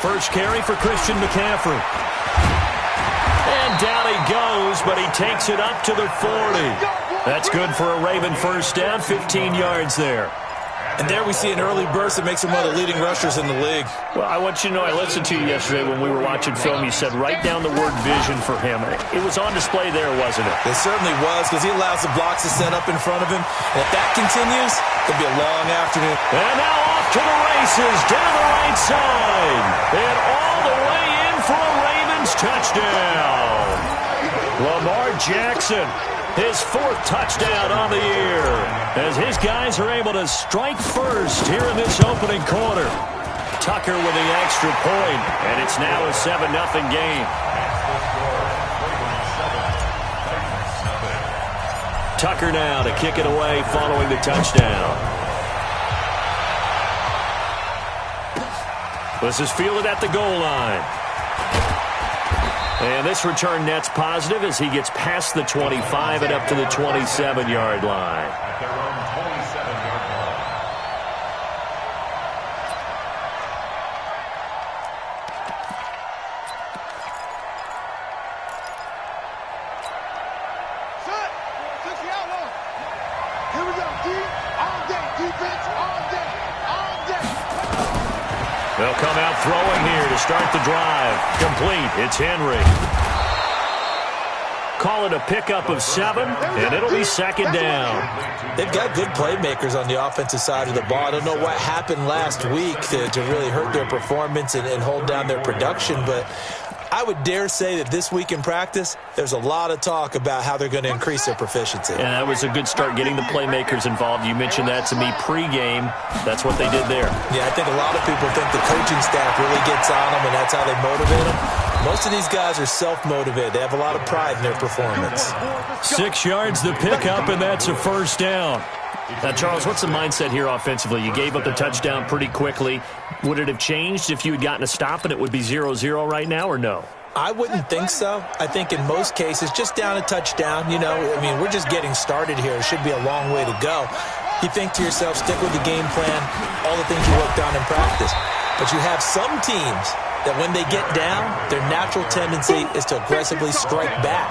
First carry for Christian McCaffrey. And down he goes, but he takes it up to the 40. That's good for a Raven first down, 15 yards there. And there we see an early burst that makes him one of the leading rushers in the league. Well, I want you to know, I listened to you yesterday when we were watching film. You said write down the word vision for him. It was on display there, wasn't it? It certainly was, because he allows the blocks to set up in front of him. And if that continues, it'll be a long afternoon. And now off to the races, down the right side. And all the way in for a Ravens touchdown. Lamar Jackson, his 4th touchdown on the year, as his guys are able to strike first here in this opening quarter. Tucker with the extra point, and it's now a 7-0 game. Tucker now to kick it away following the touchdown. This is fielded at the goal line. And this return net's positive as he gets past the 25 and up to the 27-yard line. Here we go. All day. Defense all day. All day. They'll come out throwing here to start the drive. Complete. It's Henry. Call it a pickup of 7, and it'll be second down. They've got good playmakers on the offensive side of the ball. I don't know what happened last week to really hurt their performance and hold down their production, but I would dare say that this week in practice, there's a lot of talk about how they're going to increase their proficiency. And that was a good start, getting the playmakers involved. You mentioned that to me pregame. That's what they did there. Yeah, I think a lot of people think the coaching staff really gets on them, and that's how they motivate them. Most of these guys are self-motivated. They have a lot of pride in their performance. 6 yards the pickup, and that's a first down. Now, Charles, what's the mindset here offensively? You gave up the touchdown pretty quickly. Would it have changed if you had gotten a stop and it would be 0-0 right now, or no? I wouldn't think so. I think in most cases, just down a touchdown, we're just getting started here. It should be a long way to go. You think to yourself, stick with the game plan, all the things you worked on in practice. But you have some teams that when they get down, their natural tendency is to aggressively strike back.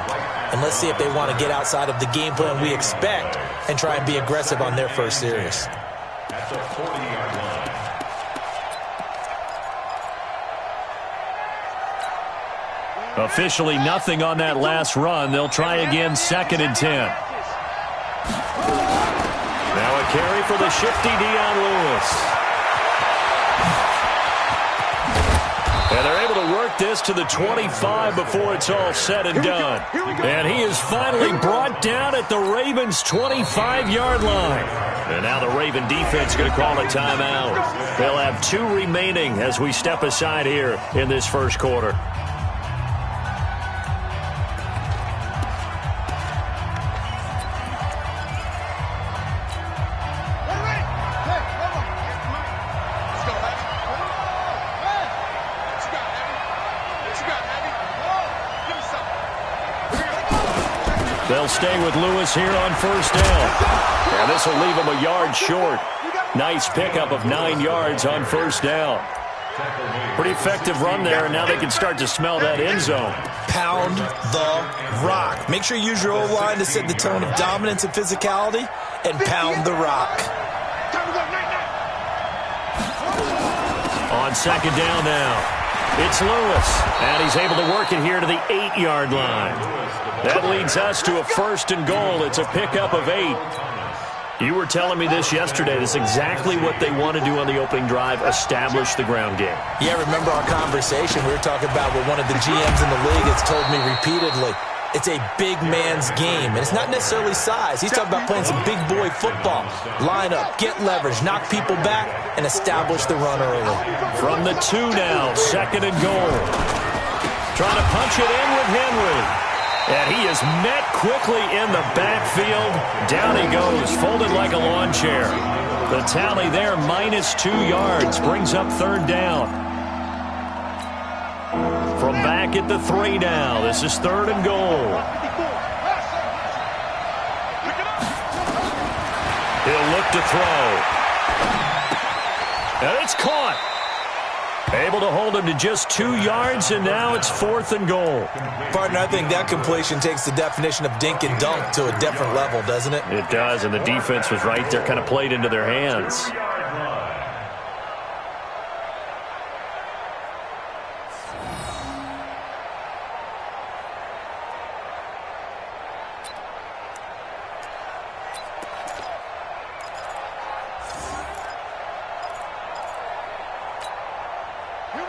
And let's see if they want to get outside of the game plan we expect and try and be aggressive on their first series. That's a 40-yard line. Officially nothing on that last run. They'll try again, 2nd and 10. Now a carry for the shifty Dion Lewis. And they're able to work this to the 25 before it's all said and done. And he is finally brought down at the Ravens' 25-yard line. And now the Raven defense is going to call a timeout. They'll have 2 remaining as we step aside here in this first quarter. They'll stay with Lewis here on first down. And this will leave him a yard short. Nice pickup of 9 yards on first down. Pretty effective run there, and now they can start to smell that end zone. Pound the rock. Make sure you use your O-line to set the tone of dominance and physicality, and pound the rock. On second down now, it's Lewis, and he's able to work it here to the 8-yard line. That leads us to a 1st and goal. It's a pickup of 8. You were telling me this yesterday. This is exactly what they want to do on the opening drive, establish the ground game. Yeah, remember our conversation. We were talking about what one of the GMs in the league has told me repeatedly. It's a big man's game, and it's not necessarily size. He's talking about playing some big boy football. Line up, get leverage, knock people back, and establish the run early. From the 2 now, 2nd and goal. Trying to punch it in with Henry. And he is met quickly in the backfield. Down he goes, folded like a lawn chair. The tally there, -2 yards, brings up 3rd down. From back at the 3 now, this is 3rd and goal. He'll look to throw. And it's caught. Able to hold him to just 2 yards, and now it's 4th and goal. Partner, I think that completion takes the definition of dink and dunk to a different level, doesn't it? It does, and the defense was right there, kind of played into their hands.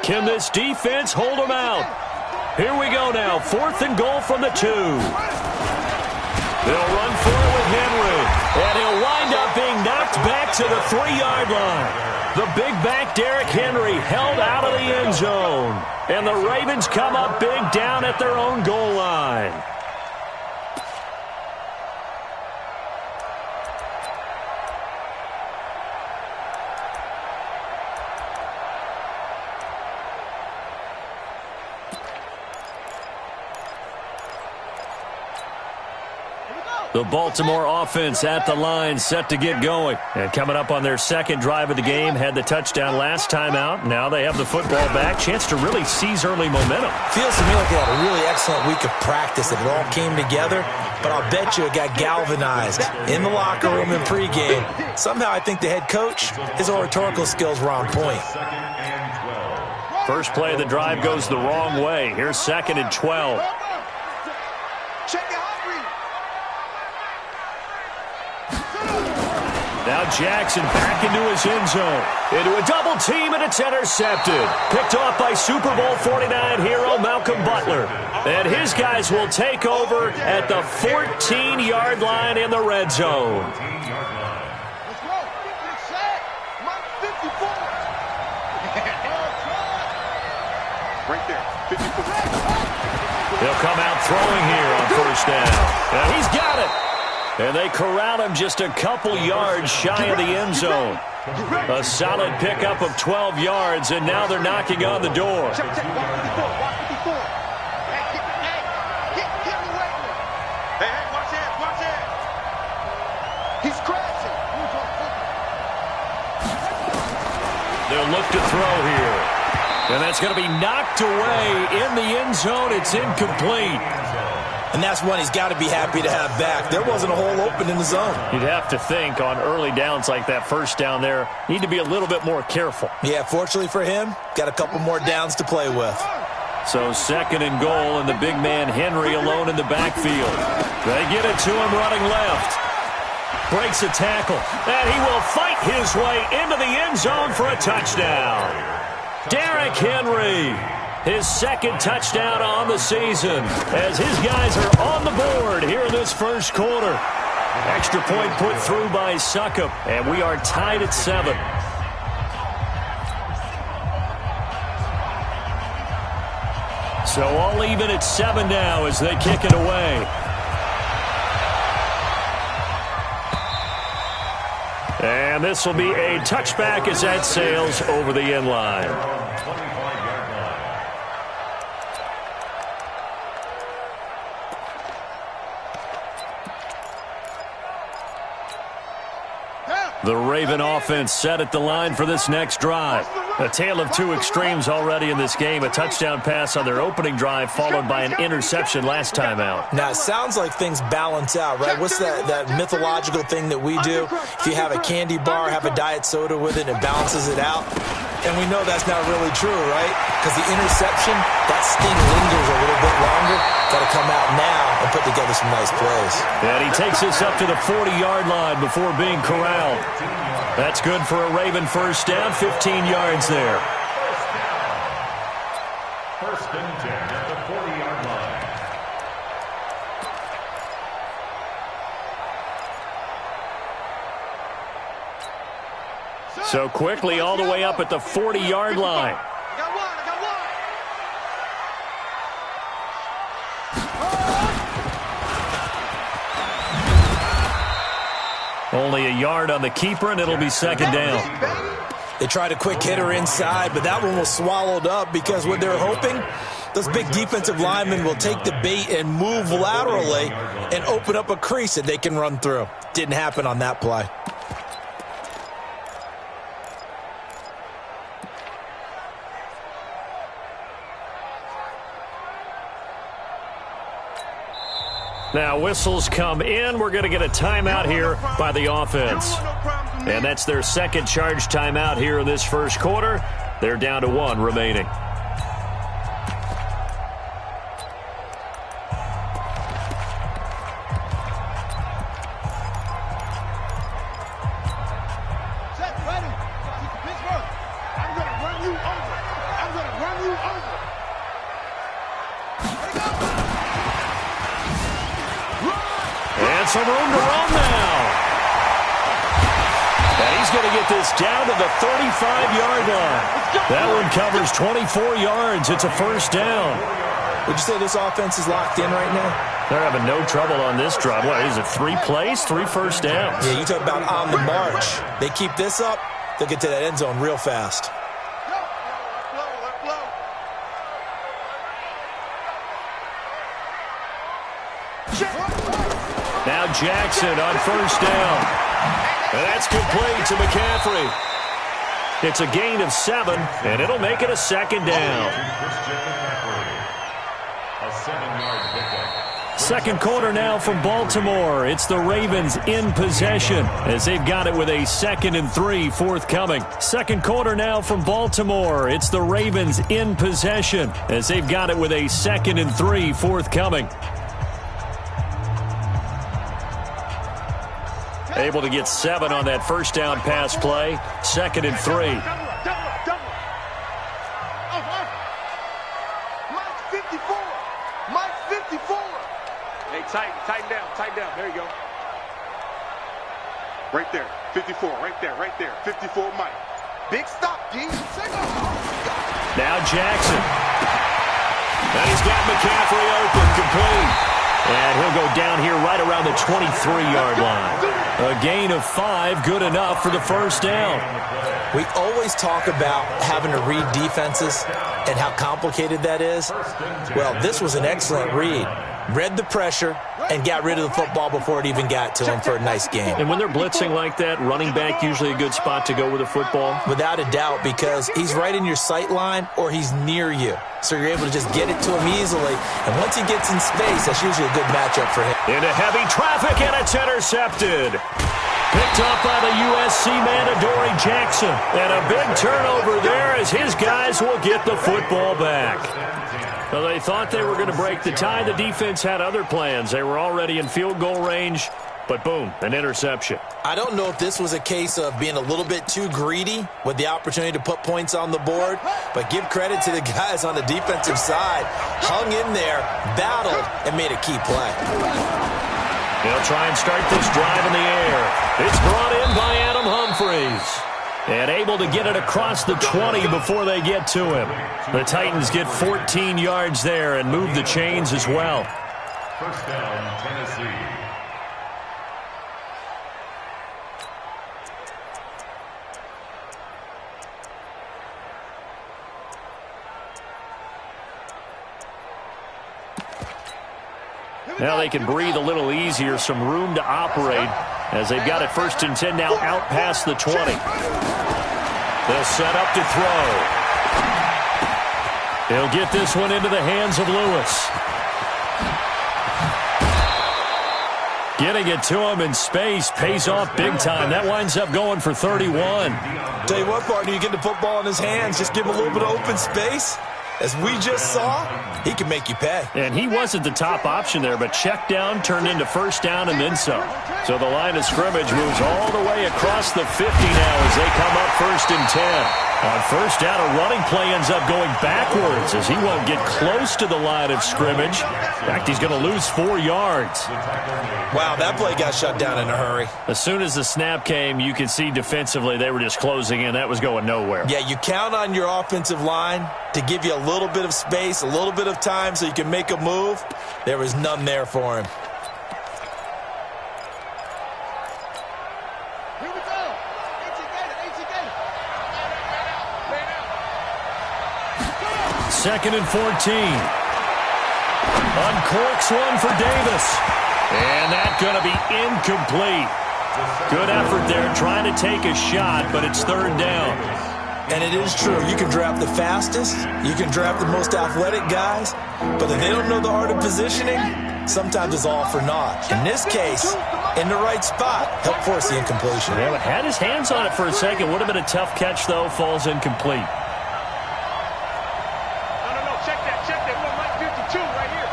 Can this defense hold them out? Here we go now. 4th and goal from the 2. They'll run for it with Henry. And he'll wind up being knocked back to the 3-yard line. The big back Derrick Henry held out of the end zone. And the Ravens come up big down at their own goal line. The Baltimore offense at the line, set to get going. And coming up on their second drive of the game, had the touchdown last time out. Now they have the football back. Chance to really seize early momentum. Feels to me like they had a really excellent week of practice. It all came together, but I'll bet you it got galvanized in the locker room in pregame. Somehow I think the head coach, his oratorical skills were on point. First play of the drive goes the wrong way. Here's 2nd and 12. Now Jackson back into his end zone. Into a double team, and it's intercepted. Picked off by Super Bowl 49 hero Malcolm Butler. And his guys will take over at the 14-yard line in the red zone. Let's go. Get set. Mark 54. Right there. 54. He'll come out throwing here on 1st down. And he's got it. And they corral him just a couple yards shy of the end zone. A solid pickup of 12 yards, and now they're knocking on the door. Check. Watch 54. Hey, get away with it. Hey, watch it. He's crashing. They'll look to throw here. And that's going to be knocked away in the end zone. It's incomplete. And that's one he's got to be happy to have back. There wasn't a hole open in the zone. You'd have to think on early downs like that, 1st down there, need to be a little bit more careful. Yeah, fortunately for him, got a couple more downs to play with. So 2nd and goal, and the big man Henry alone in the backfield. They get it to him running left. Breaks a tackle, and he will fight his way into the end zone for a touchdown. Derrick Henry, his 2nd touchdown on the season, as his guys are on the board here in this 1st quarter. Extra point put through by Succop, and we are tied at 7. So all even at 7 now as they kick it away. And this will be a touchback as that sails over the end line. The Raven offense set at the line for this next drive. A tale of 2 extremes already in this game. A touchdown pass on their opening drive followed by an interception last time out. Now, it sounds like things balance out, right? What's that mythological thing that we do? If you have a candy bar, have a diet soda with it, it balances it out. And we know that's not really true, right? Because the interception, that sting lingers a little bit longer. Got to come out now and put together some nice plays. And he takes us up to the 40-yard line before being corralled. That's good for a Raven 1st down, 15 yards there. 1st and 10 at the 40-yard line. So quickly all the way up at the 40-yard line. I got one. Only a yard on the keeper, and it'll be 2nd down. They tried a quick hitter inside, but that one was swallowed up because what they're hoping, those big defensive linemen will take the bait and move laterally and open up a crease that they can run through. Didn't happen on that play. Now whistles come in. We're going to get a timeout here by the offense. And that's their second charge timeout here in this first quarter. They're down to 1 remaining. Some room to run now. And he's going to get this down to the 35-yard line. That one covers 24 yards. It's a first down. Would you say this offense is locked in right now? They're having no trouble on this drive. What is it, 3 plays, 3 first downs? Yeah, you talk about on the march. They keep this up, they'll get to that end zone real fast. Now Jackson on first down. And that's complete to McCaffrey. It's a gain of 7, and it'll make it a second down. Second quarter now from Baltimore. It's the Ravens in possession as they've got it with a 2nd and 3 forthcoming. Second quarter now from Baltimore. It's the Ravens in possession as they've got it with a 2nd and 3 forthcoming. Able to get 7 on that first down pass play. 2nd and 3. Mike 54. Mike 54. Hey, tighten down. There you go. Right there. 54. Right there. 54 Mike. Big stop, D. Now Jackson. And he's got McCaffrey open, complete. And he'll go down here right around the 23-yard line. A gain of 5, good enough for the first down. We always talk about having to read defenses and how complicated that is. Well, this was an excellent read. Read the pressure and got rid of the football before it even got to him for a nice game. And when they're blitzing like that, running back usually a good spot to go with the football? Without a doubt, because he's right in your sight line or he's near you. So you're able to just get it to him easily. And once he gets in space, that's usually a good matchup for him. Into heavy traffic, and it's intercepted. Picked up by the USC man, Adoree Jackson. And a big turnover there as his guys will get the football back. Well, they thought they were going to break the tie. The defense had other plans. They were already in field goal range, but boom, an interception. I don't know if this was a case of being a little bit too greedy with the opportunity to put points on the board, but give credit to the guys on the defensive side. Hung in there, battled, and made a key play. They'll try and start this drive in the air. It's brought in by Adam Humphries. And able to get it across the 20 before they get to him. The Titans get 14 yards there and move the chains as well. First down, Tennessee. Now they can breathe a little easier, some room to operate as they've got it 1st and 10 now out past the 20. They'll set up to throw. He'll get this one into the hands of Lewis. Getting it to him in space pays off big time. That winds up going for 31. Tell you what, partner, you get the football in his hands, just give him a little bit of open space. As we just saw, he can make you pay. And he wasn't the top option there, but check down turned into first down and then some. So the line of scrimmage moves all the way across the 50 now as they come up 1st and 10. On first down, a running play ends up going backwards as he won't get close to the line of scrimmage. In fact, he's going to lose 4 yards. Wow, that play got shut down in a hurry. As soon as the snap came, you could see defensively they were just closing in. That was going nowhere. Yeah, you count on your offensive line to give you a little bit of space, a little bit of time so you can make a move. There was none there for him. Here we go. Second and 14. Uncorks one for Davis. And that's going to be incomplete. Good effort there trying to take a shot, but it's 3rd down. And it is true. You can draft the fastest. You can draft the most athletic guys. But if they don't know the art of positioning, sometimes it's all for naught. In this case, in the right spot, helped force the incompletion. Yeah, but had his hands on it for a second. Would have been a tough catch, though. Falls incomplete. No, check that. We're Mike 52 right here.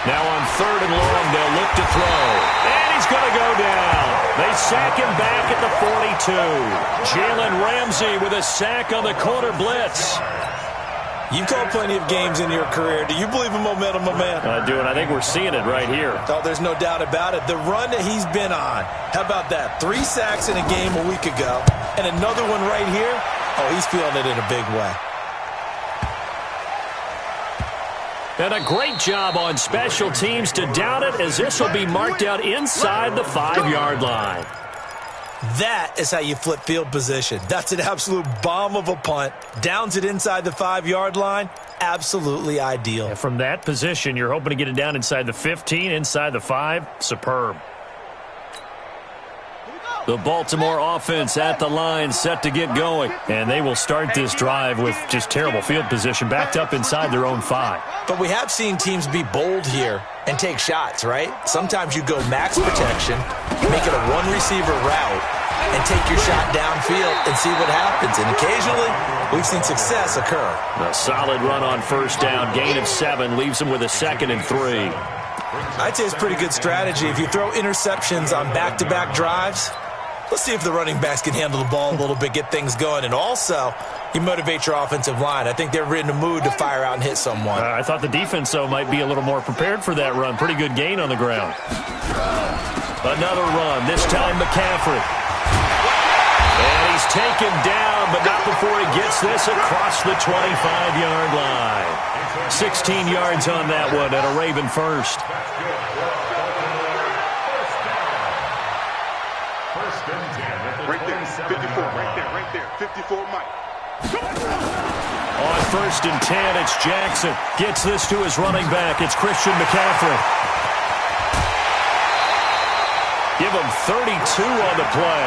Now on 3rd and long, they'll look to throw. And he's going to go down. They sack him back at the 42. Jalen Ramsey with a sack on the corner blitz. You've called plenty of games in your career. Do you believe in momentum, my man? I do, and I think we're seeing it right here. Oh, there's no doubt about it. The run that he's been on. How about that? 3 sacks in a game a week ago, and another one right here. Oh, he's feeling it in a big way. And a great job on special teams to down it, as this will be marked out inside the 5-yard line. That is how you flip field position. That's an absolute bomb of a punt. Downs it inside the 5-yard line. Absolutely ideal. And from that position, you're hoping to get it down inside the 15, inside the 5. Superb. The Baltimore offense at the line, set to get going. And they will start this drive with just terrible field position, backed up inside their own 5. But we have seen teams be bold here and take shots, right? Sometimes you go max protection, make it a one-receiver route, and take your shot downfield and see what happens. And occasionally, we've seen success occur. A solid run on 1st down, gain of 7, leaves them with a 2nd and 3. I'd say it's pretty good strategy. If you throw interceptions on back-to-back drives, let's see if the running backs can handle the ball a little bit, get things going. And also, you motivate your offensive line. I think they're in the mood to fire out and hit someone. I thought the defense, though, might be a little more prepared for that run. Pretty good gain on the ground. Another run, this time McCaffrey. And he's taken down, but not before he gets this across the 25-yard line. 16 yards on that one, and a Raven first. Right there, 54, right there. 54, Mike. On 1st and 10, it's Jackson. Gets this to his running back. It's Christian McCaffrey. Give him 32 on the play.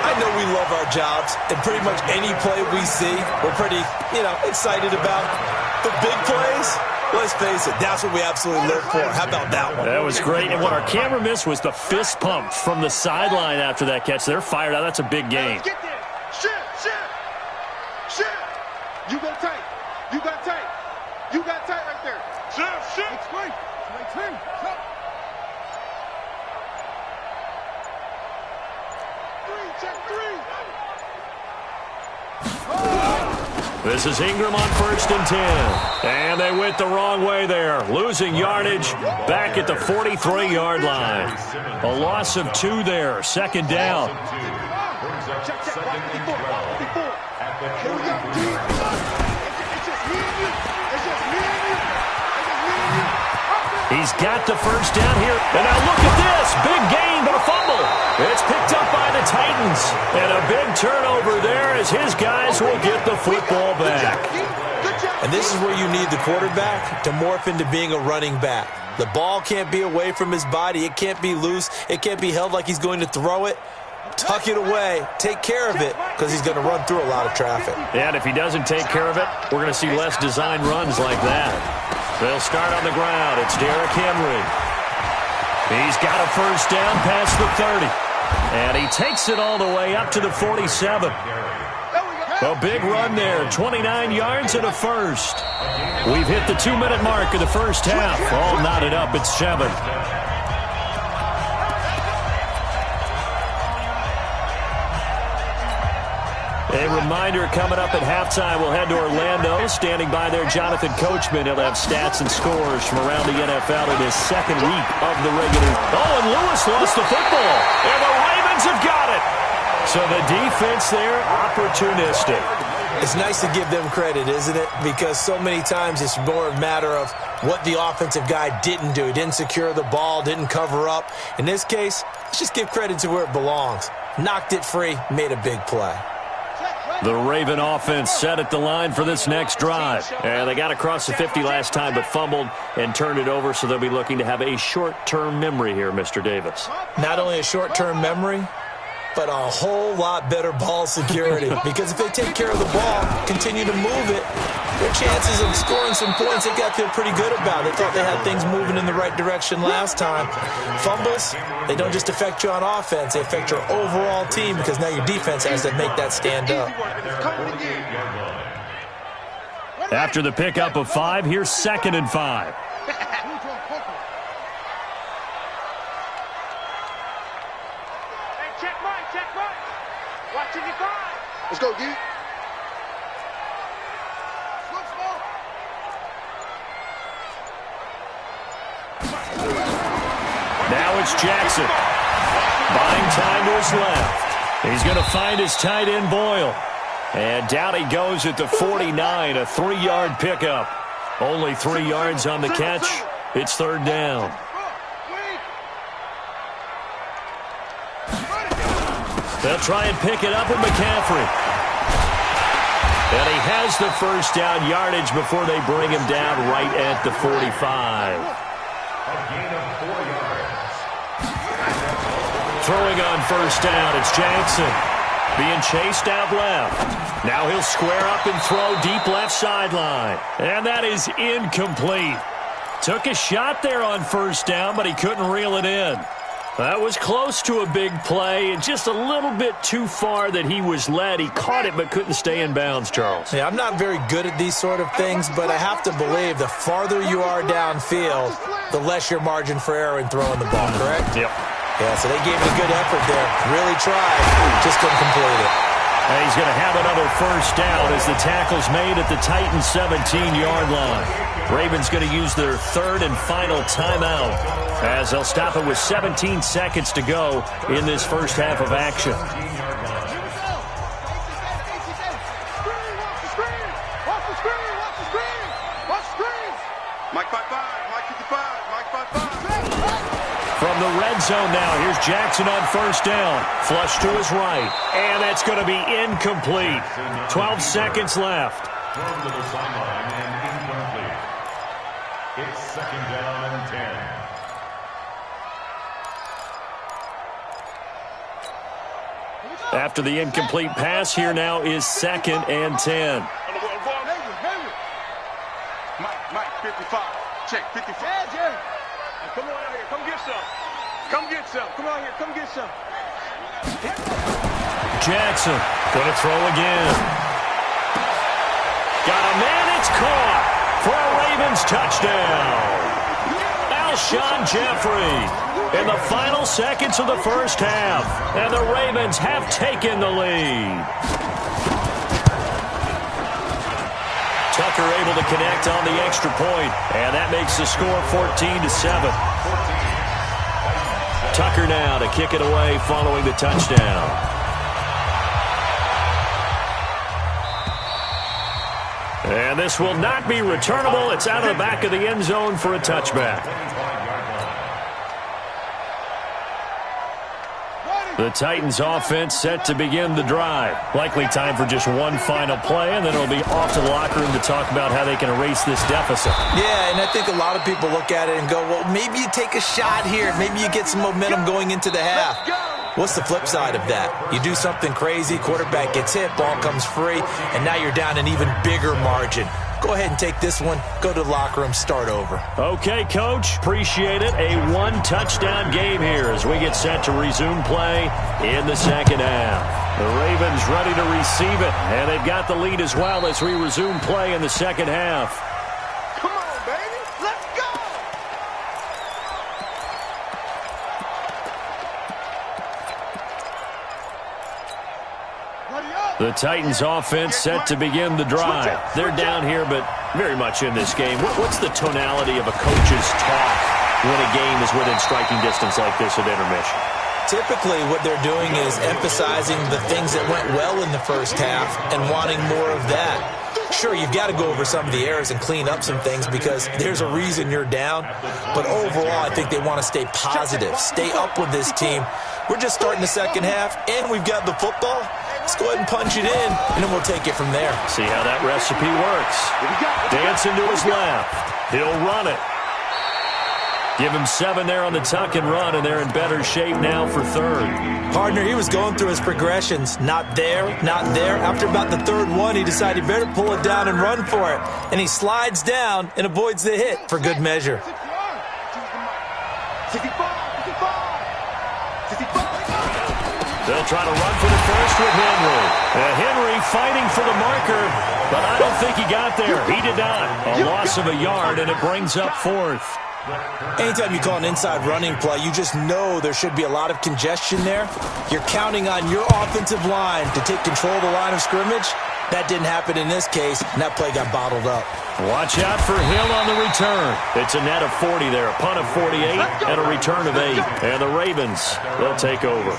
I know we love our jobs, and pretty much any play we see, we're pretty, excited about. The big plays, let's face it, that's what we absolutely live for. How about that one? That was great. And what our camera missed was the fist pump from the sideline after that catch. They're fired out. That's a big gain. Get there. Shift. You got tight. You got tight right there. Shift. It's great. This is Ingram on 1st and 10. And they went the wrong way there. Losing yardage back at the 43-yard line. A loss of 2 there. 2nd down. He's got the 1st down here. And now look at this. Big gain, but a fumble. It's picked up by the Titans. And a big turnover there as his guys will get the football back. And this is where you need the quarterback to morph into being a running back. The ball can't be away from his body. It can't be loose. It can't be held like he's going to throw it. Tuck it away. Take care of it because he's going to run through a lot of traffic. And if he doesn't take care of it, we're going to see less design runs like that. They'll start on the ground. It's Derrick Henry. He's got a 1st down past the 30. And he takes it all the way up to the 47. A big run there. 29 yards and a 1st. We've hit the 2-minute mark of the 1st half. All knotted up at 7. A reminder, coming up at halftime, we'll head to Orlando. Standing by there, Jonathan Coachman. He'll have stats and scores from around the NFL in his 2nd week of the regular. Oh, and Lewis lost the football. And the Ravens have got it. So the defense there, opportunistic. It's nice to give them credit, isn't it? Because so many times it's more a matter of what the offensive guy didn't do. He didn't secure the ball, didn't cover up. In this case, let's just give credit to where it belongs. Knocked it free, made a big play. The Raven offense set at the line for this next drive. And they got across the 50 last time but fumbled and turned it over, so they'll be looking to have a short-term memory here, Mr. Davis. Not only a short-term memory, but a whole lot better ball security. Because if they take care of the ball, continue to move it, Their chances of scoring some points, they got to feel pretty good about. They thought they had things moving in the right direction last time. Fumbles, they don't just affect you on offense, they affect your overall team because now your defense has to make that stand up. After the pickup of 5, here's 2nd and 5. Let's go, D. Now it's Jackson. Buying time to his left. He's going to find his tight end, Boyle. And down he goes at the 49, a 3-yard pickup. Only 3 yards on the catch. It's 3rd down. They'll try and pick it up with McCaffrey. And he has the 1st down yardage before they bring him down right at the 45. A gain of 4 yards. Throwing on 1st down, it's Jackson. Being chased out left. Now he'll square up and throw deep left sideline. And that is incomplete. Took a shot there on 1st down, but he couldn't reel it in. That was close to a big play and just a little bit too far that he was led. He caught it but couldn't stay in bounds, Charles. Yeah, I'm not very good at these sort of things, but I have to believe the farther you are downfield, the less your margin for error in throwing the ball, correct? Yep. Yeah, so they gave it a good effort there. Really tried, just couldn't complete it. And he's going to have another 1st down as the tackle's made at the Titans' 17-yard line. Ravens going to use their 3rd and final timeout as they'll stop it with 17 seconds to go in this first half of action. Mike 5-5, Mike 55, Mike 5-5. From the red zone now, here's Jackson on 1st down. Flush to his right, and that's going to be incomplete. 12 seconds left. Thrown to the sideline and incomplete. It's 2nd down and 10. After the incomplete pass, here now is 2nd and 10. Mike 55, check 55. Yeah, Jerry. Come on out here, come get some. Come get some. Come out here, come get some. Jackson going to throw again. Got a man, it's caught for a Ravens touchdown. Alshon Jeffrey in the final seconds of the first half, and the Ravens have taken the lead. Tucker able to connect on the extra point, and that makes the score 14-7. Tucker now to kick it away following the touchdown. And this will not be returnable. It's out of the back of the end zone for a touchback. The Titans offense set to begin the drive. Likely time for just one final play, and then it'll be off to the locker room to talk about how they can erase this deficit. Yeah, and I think a lot of people look at it and go, well, maybe you take a shot here. Maybe you get some momentum going into the half. What's the flip side of that? You do something crazy, quarterback gets hit, ball comes free, and now you're down an even bigger margin. Go ahead and take this one, go to the locker room, start over. Okay, Coach, appreciate it. A one-touchdown game here as we get set to resume play in the second half. The Ravens ready to receive it, and they've got the lead as well as we resume play in the second half. Come on, baby. Let's go. The Titans offense set to begin the drive. They're down here, but very much in this game. What's the tonality of a coach's talk when a game is within striking distance like this at intermission? Typically, what they're doing is emphasizing the things that went well in the first half and wanting more of that. Sure, you've got to go over some of the errors and clean up some things because there's a reason you're down. But overall, I think they want to stay positive, stay up with this team. We're just starting the second half, and we've got the football. Let's go ahead and punch it in, and then we'll take it from there. See how that recipe works. Dancing to his left. He'll run it. Give him 7 there on the tuck and run, and they're in better shape now for third. Partner, he was going through his progressions. Not there, not there. After about the third one, he decided he better pull it down and run for it. And he slides down and avoids the hit for good measure. They'll try to run for the first with Henry. Henry fighting for the marker, but I don't think he got there. He did not. A loss of a yard, and it brings up fourth. Anytime you call an inside running play, you just know there should be a lot of congestion there. You're counting on your offensive line to take control of the line of scrimmage. That didn't happen in this case, and that play got bottled up. Watch out for Hill on the return. It's a net of 40 there, a punt of 48, and a return of 8. And the Ravens, they'll take over.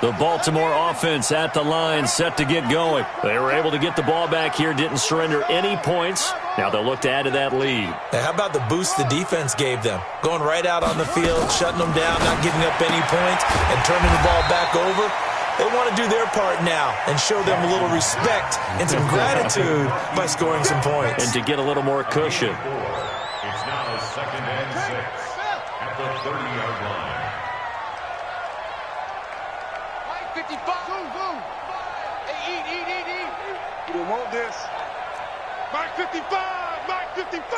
The Baltimore offense at the line, set to get going. They were able to get the ball back here, didn't surrender any points. Now they'll look to add to that lead. Now, how about the boost the defense gave them? Going right out on the field, shutting them down, not giving up any points, and turning the ball back over. They want to do their part now and show them a little respect and some gratitude by scoring some points. And to get a little more cushion. It's now 2nd and 6 at the 30-yard line. 55. Hey, eat. You don't want this. Mike 55. Mike 55.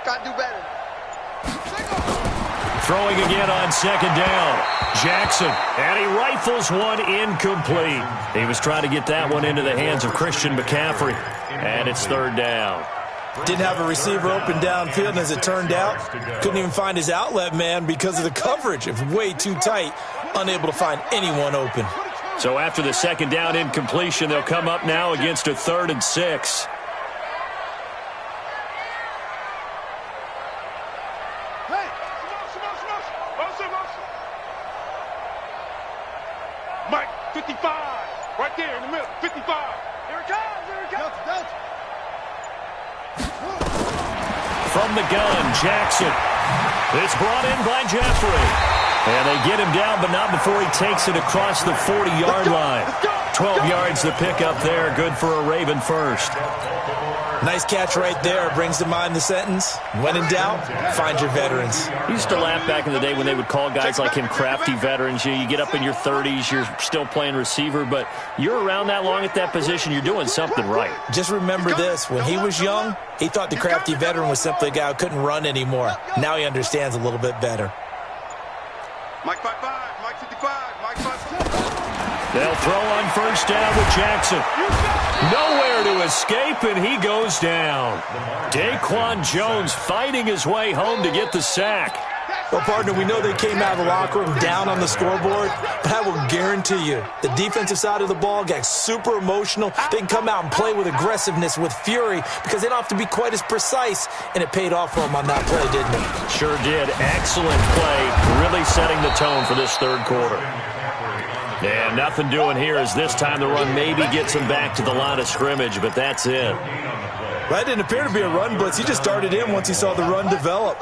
Got to do better. Throwing again on 2nd down. Jackson, and he rifles one incomplete. He was trying to get that one into the hands of Christian McCaffrey. And it's 3rd down. Didn't have a receiver open downfield, and as it turned out, couldn't even find his outlet man because of the coverage. It was way too tight, unable to find anyone open. So after the 2nd down incompletion, they'll come up now against a 3rd and 6. Mike 55. Right there in the middle. 55. Here it comes. Here it comes. From the gun, Jackson. It's brought in by Jeffrey. And they get him down, but not before he takes it across the 40-yard line. 12 yards to pick up there. Good for a Raven first. Nice catch right there. Brings to mind the sentence, when in doubt, find your veterans. I used to laugh back in the day when they would call guys like him crafty veterans. You get up in your 30s, you're still playing receiver, but you're around that long at that position, you're doing something right. Just remember this. When he was young, he thought the crafty veteran was simply a guy who couldn't run anymore. Now he understands a little bit better. Mike 55. Mike 55. Mike 55. They'll throw on 1st down with Jackson. Nowhere to escape, and he goes down. Daquan Jones fighting his way home to get the sack. Well, partner, we know they came out of the locker room down on the scoreboard, but I will guarantee you the defensive side of the ball got super emotional. They can come out and play with aggressiveness, with fury, because they don't have to be quite as precise, and it paid off for them on that play, didn't it? Sure did. Excellent play, really setting the tone for this 3rd quarter. And nothing doing here as this time the run maybe gets him back to the line of scrimmage, but that's it. That didn't appear to be a run blitz. He just darted in once he saw the run develop.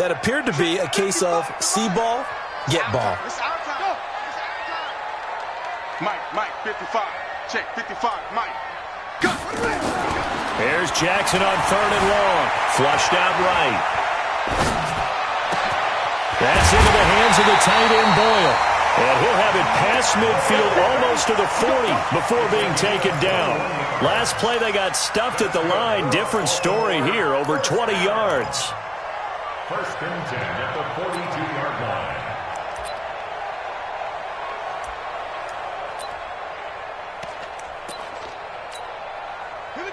That appeared to be a case of see ball, get ball. Mike 55. Check 55. Mike. Go. Here's Jackson on 3rd and long. Flushed out right. That's into the hands of the tight end Boyle. And he'll have it past midfield almost to the 40 before being taken down. Last play they got stuffed at the line. Different story here, over 20 yards. 1st and 10 at the 42-yard line.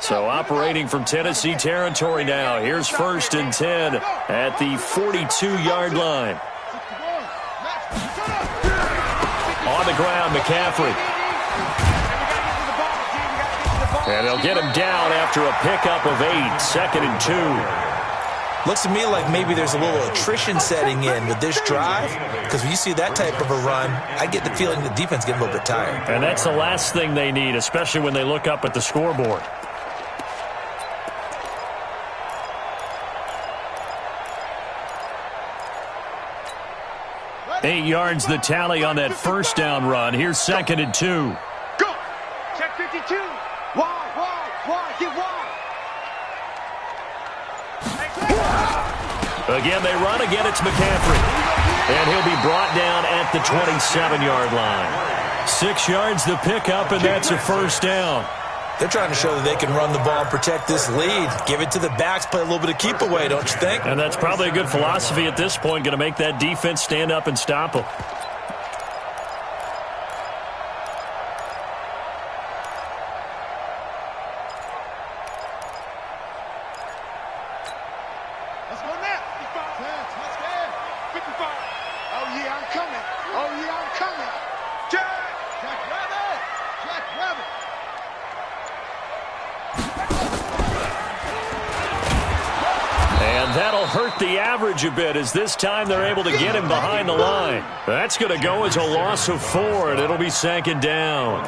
So operating from Tennessee territory now. Here's 1st and 10 at the 42-yard line. On the ground, McCaffrey. And they'll get him down after a pickup of 8. 2nd and 2. Looks to me like maybe there's a little attrition setting in with this drive, because when you see that type of a run, I get the feeling the defense getting a little bit tired. And that's the last thing they need, especially when they look up at the scoreboard. "8 yards the tally on that 1st down run. Here's 2nd and 2. Go. 52. Wide. Get wide. Again, they run. Again, it's McCaffrey. And he'll be brought down at the 27-yard line. 6 yards the pickup, and that's a first down. They're trying to show that they can run the ball and protect this lead. Give it to the backs, play a little bit of keep away, don't you think? And that's probably a good philosophy at this point, going to make that defense stand up and stop them. Let's go now. 55. Let's go. 55. Oh, yeah, I'm coming. Jack Rabbit. And that'll hurt the average a bit as this time they're able to get him behind the line. That's going to go as a loss of 4, and it'll be second down.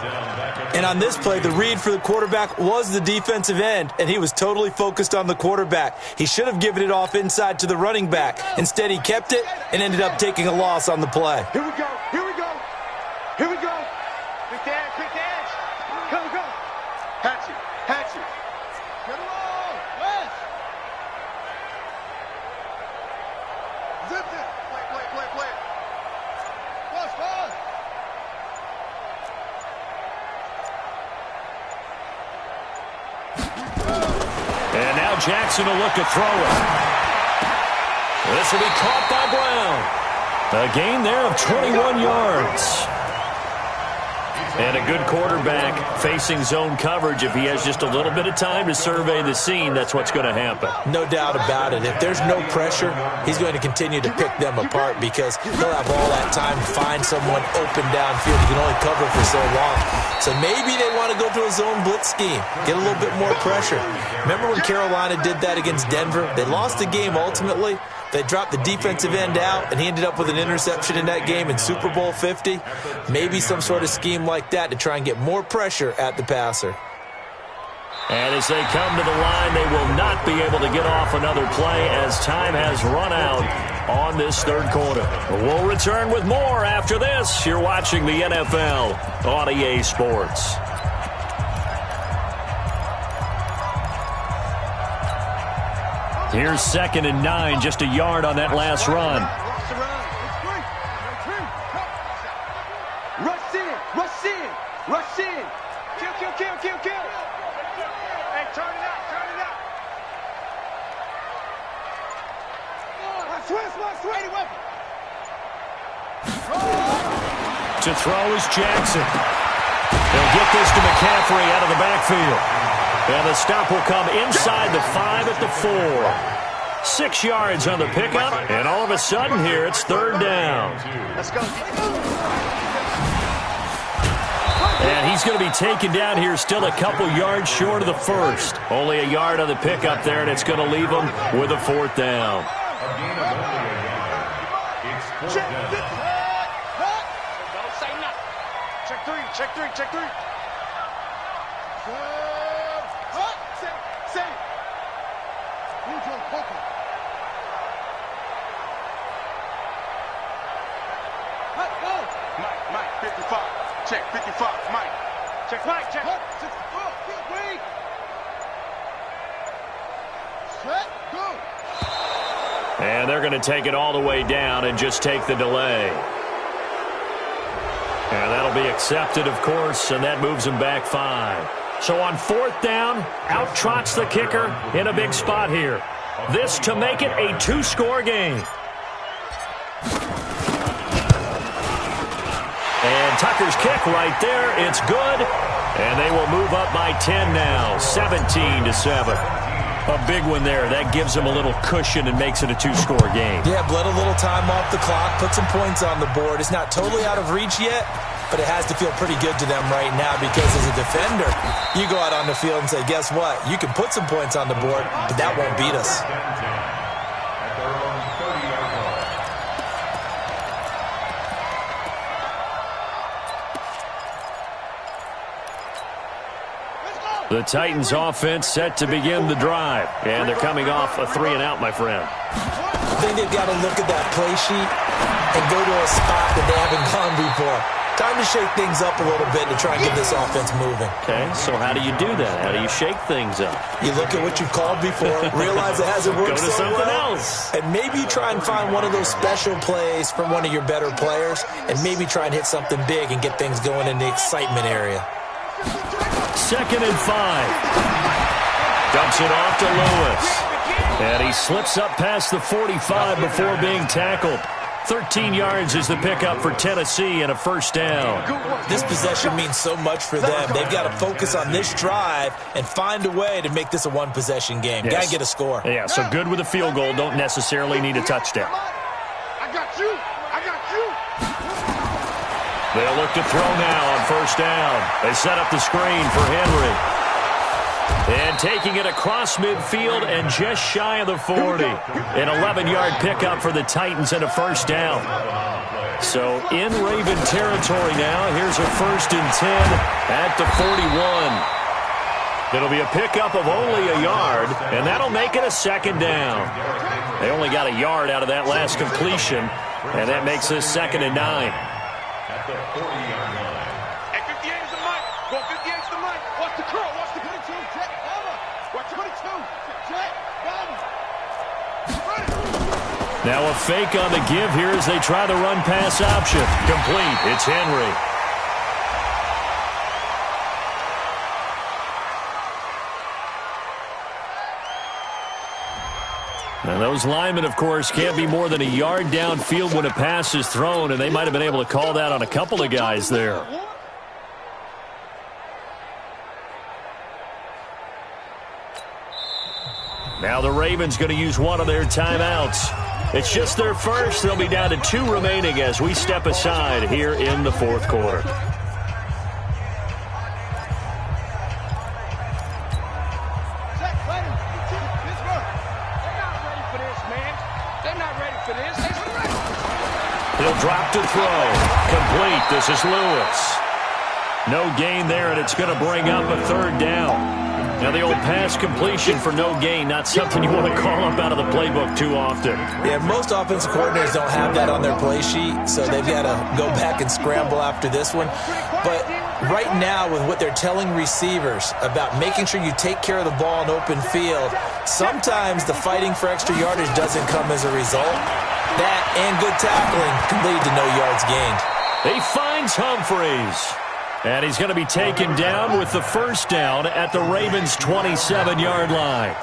And on this play, the read for the quarterback was the defensive end, and he was totally focused on the quarterback. He should have given it off inside to the running back. Instead, he kept it and ended up taking a loss on the play. Here we go. Quick dash. Go. Hatchet. Get along. West. Zip it. Play. Fast. And now Jackson will look to throw it. This will be caught by Brown. A gain there of 21 yards. And a good quarterback facing zone coverage. If he has just a little bit of time to survey the scene, that's what's going to happen. No doubt about it. If there's no pressure, he's going to continue to pick them apart because he'll have all that time to find someone open downfield. He can only cover for so long. So maybe they want to go to a zone blitz scheme, get a little bit more pressure. Remember when Carolina did that against Denver? They lost the game ultimately. They dropped the defensive end out, and he ended up with an interception in that game in Super Bowl 50. Maybe some sort of scheme like that to try and get more pressure at the passer. And as they come to the line, they will not be able to get off another play as time has run out on this third quarter. We'll return with more after this. You're watching the NFL on EA Sports. Here's 2nd and 9, just a yard on that last run. Rush in. Kill. Hey, turn it out. Switch. To throw is Jackson. They'll get this to McCaffrey out of the backfield. And the stop will come inside the 5 at the 4. 6 yards on the pickup, and all of a sudden here it's third down. Let's go. And he's going to be taken down here still a couple yards short of the first. Only a yard on the pickup there, and it's going to leave him with a 4th down. Check three. Mike, 55. Check 55. Mike. Check. Wait. Set. Go. And they're going to take it all the way down and just take the delay. And that'll be accepted, of course, and that moves him back 5. So on 4th down, out trots the kicker in a big spot here. This to make it a 2-score game. And Tucker's kick right there. It's good. And they will move up by 10 now, 17-7. A big one there. That gives them a little cushion and makes it a 2-score game. Yeah, bled a little time off the clock, put some points on the board. It's not totally out of reach yet, but it has to feel pretty good to them right now because as a defender, you go out on the field and say, guess what? You can put some points on the board, but that won't beat us. The Titans offense set to begin the drive. And they're coming off a 3-and-out, my friend. I think they've got to look at that play sheet and go to a spot that they haven't gone before. Time to shake things up a little bit to try and get this offense moving. Okay, so how do you do that? How do you shake things up? You look at what you've called before, realize it hasn't worked Go to so something well, else. and maybe try and find one of those special plays from one of your better players, and maybe try and hit something big and get things going in the excitement area. 2nd and 5. Dumps it off to Lewis. And he slips up past the 45 before being tackled. 13 yards is the pickup for Tennessee and a first down. This possession means so much for them. They've got to focus on this drive and find a way to make this a one-possession game. Yes. Got to get a score. Yeah, so good with a field goal. Don't necessarily need a touchdown. I got you. I got you. They'll look to throw now on first down. They set up the screen for Henry. And taking it across midfield and just shy of the 40. An 11-yard pickup for the Titans and a first down. So in Raven territory now. Here's a 1st and 10 at the 41. It'll be a pickup of only a yard, and that'll make it a 2nd down. They only got a yard out of that last completion, and that makes this 2nd and 9. At the 40-yard line. Hey, 58 is the mic. Go 58 is the mic. Watch the curl. Watch the 22. Jet, over. Watch 22. Jet, over. Now a fake on the give here as they try the run-pass option. Complete. It's Henry. And those linemen, of course, can't be more than a yard downfield when a pass is thrown, and they might have been able to call that on a couple of guys there. Now the Ravens going to use one of their timeouts. It's just their first. They'll be down to 2 remaining as we step aside here in the 4th quarter. He'll drop to throw. Complete. This is Lewis. No gain there, and it's going to bring up a 3rd down. Now the old pass completion for no gain, not something you want to call up out of the playbook too often. Yeah, most offensive coordinators don't have that on their play sheet, so they've got to go back and scramble after this one. But right now, with what they're telling receivers about making sure you take care of the ball in open field, sometimes the fighting for extra yardage doesn't come as a result. That and good tackling can lead to no yards gained. He finds Humphreys. And he's going to be taken down with the first down at the Ravens' 27-yard line.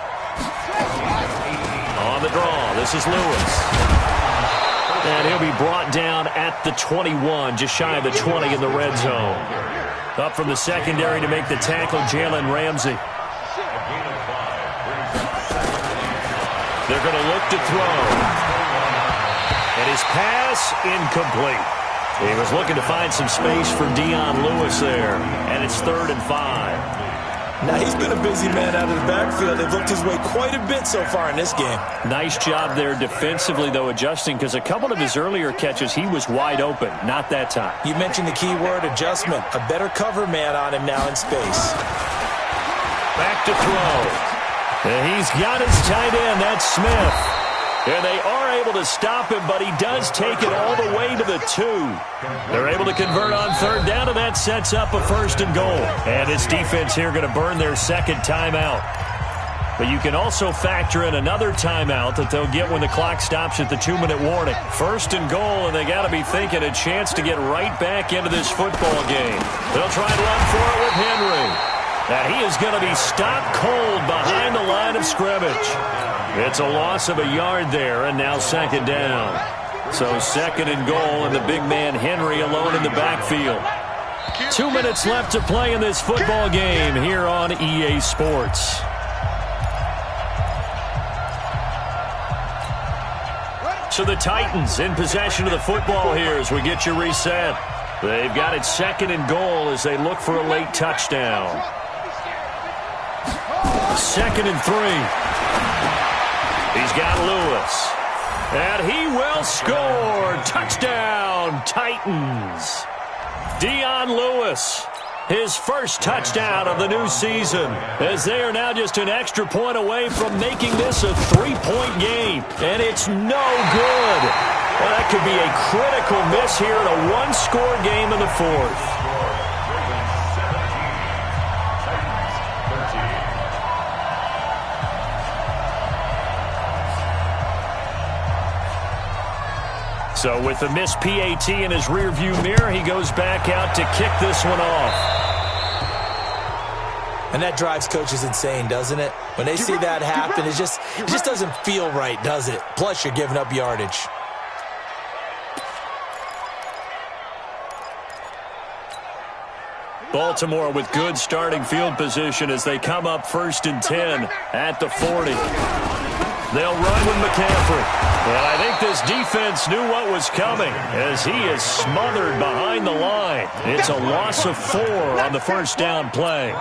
On the draw, this is Lewis. And he'll be brought down at the 21, just shy of the 20 in the red zone. Up from the secondary to make the tackle, Jalen Ramsey. They're going to look to throw. And his pass incomplete. He was looking to find some space for Dion Lewis there. And it's 3rd and 5. Now, he's been a busy man out of the backfield. They've looked his way quite a bit so far in this game. Nice job there defensively, though, adjusting, because a couple of his earlier catches, he was wide open. Not that time. You mentioned the key word, adjustment. A better cover man on him now in space. Back to throw. And he's got his tight end. That's Smith. And they are able to stop him, but he does take it all the way to the 2. They're able to convert on 3rd down, and that sets up a 1st and goal. And his defense here going to burn their 2nd timeout. But you can also factor in another timeout that they'll get when the clock stops at the 2-minute warning. 1st and goal, and they got to be thinking a chance to get right back into this football game. They'll try and run for it with Henry. And he is going to be stopped cold behind the line of scrimmage. It's a loss of a yard there, and now 2nd down. So 2nd and goal, and the big man Henry alone in the backfield. 2 minutes left to play in this football game here on EA Sports. So the Titans in possession of the football here as we get you reset. They've got it 2nd and goal as they look for a late touchdown. 2nd and 3. He's got Lewis. And he will score. Touchdown, Titans. Dion Lewis, his first touchdown of the new season, as they are now just an extra point away from making this a 3-point game. And it's no good. Well, that could be a critical miss here in a one-score game in the fourth. So with the missed PAT in his rearview mirror, he goes back out to kick this one off. And that drives coaches insane, doesn't it? When they see that happen, it just doesn't feel right, does it? Plus, you're giving up yardage. Baltimore with good starting field position as they come up 1st and 10 at the 40. They'll run with McCaffrey. And I think this defense knew what was coming as he is smothered behind the line. It's a loss of 4 on the first down play.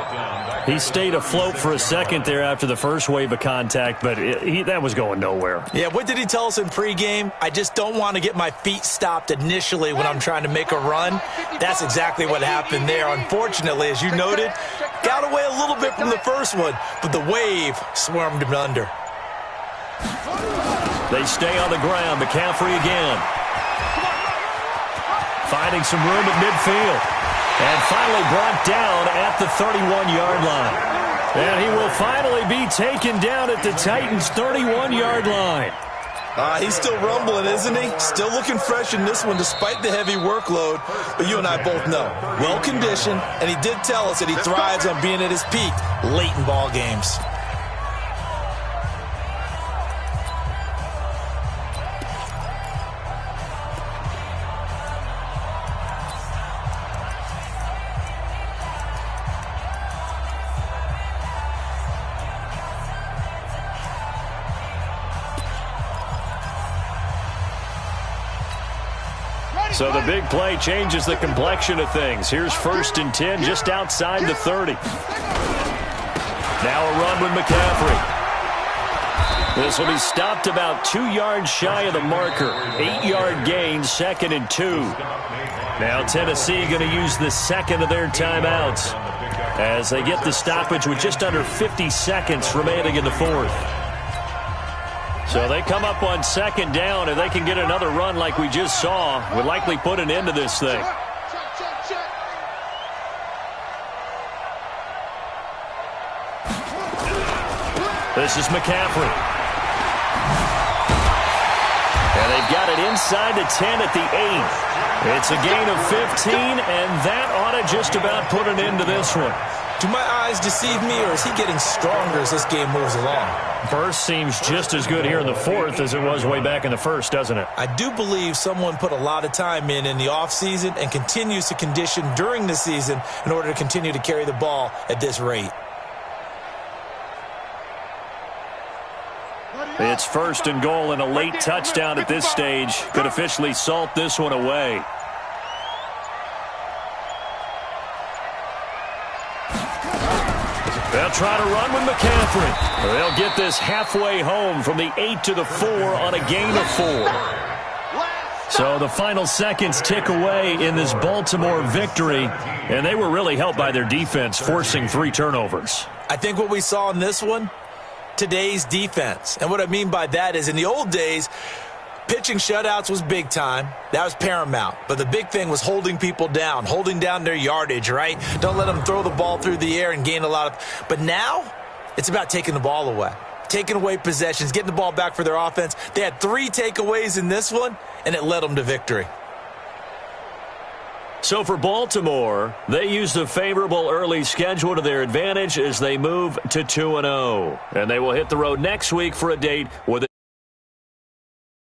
He stayed afloat for a second there after the first wave of contact, but that was going nowhere. Yeah, what did he tell us in pregame? I just don't want to get my feet stopped initially when I'm trying to make a run. That's exactly what happened there. Unfortunately, as you noted, got away a little bit from the first one, but the wave swarmed him under. They stay on the ground. McCaffrey again. Finding some room at midfield. And finally brought down at the 31-yard line. And he will finally be taken down at the Titans' 31-yard line. He's still rumbling, isn't he? Still looking fresh in this one despite the heavy workload. But you and I both know, well-conditioned, and he did tell us that he thrives on being at his peak late in ball games. So the big play changes the complexion of things. Here's 1st and 10 just outside the 30. Now a run with McCaffrey. This will be stopped about 2 yards shy of the marker. 8-yard gain, 2nd and 2. Now Tennessee going to use the second of their timeouts as they get the stoppage with just under 50 seconds remaining in the fourth. So they come up on 2nd down, and they can get another run like we just saw. Would likely put an end to this thing. This is McCaffrey. And they've got it inside the 10 at the 8. It's a gain of 15, and that ought to just about put an end to this one. Do my eyes deceive me, or is he getting stronger as this game moves along? Burst seems just as good here in the fourth as it was way back in the first, doesn't it? I do believe someone put a lot of time in the offseason and continues to condition during the season in order to continue to carry the ball at this rate. It's 1st and goal, and a late touchdown at this stage could officially salt this one away. They'll try to run with McCaffrey. They'll get this halfway home from the 8 to the 4 on a gain of 4. So the final seconds tick away in this Baltimore victory, and they were really helped by their defense, forcing 3 turnovers. I think what we saw in this one, today's defense. And what I mean by that is in the old days, pitching shutouts was big time. That was paramount. But the big thing was holding people down, holding down their yardage, right? Don't let them throw the ball through the air and gain a lot of... But now, it's about taking the ball away. Taking away possessions, getting the ball back for their offense. They had 3 takeaways in this one, and it led them to victory. So for Baltimore, they used a favorable early schedule to their advantage as they move to 2-0. And they will hit the road next week for a date with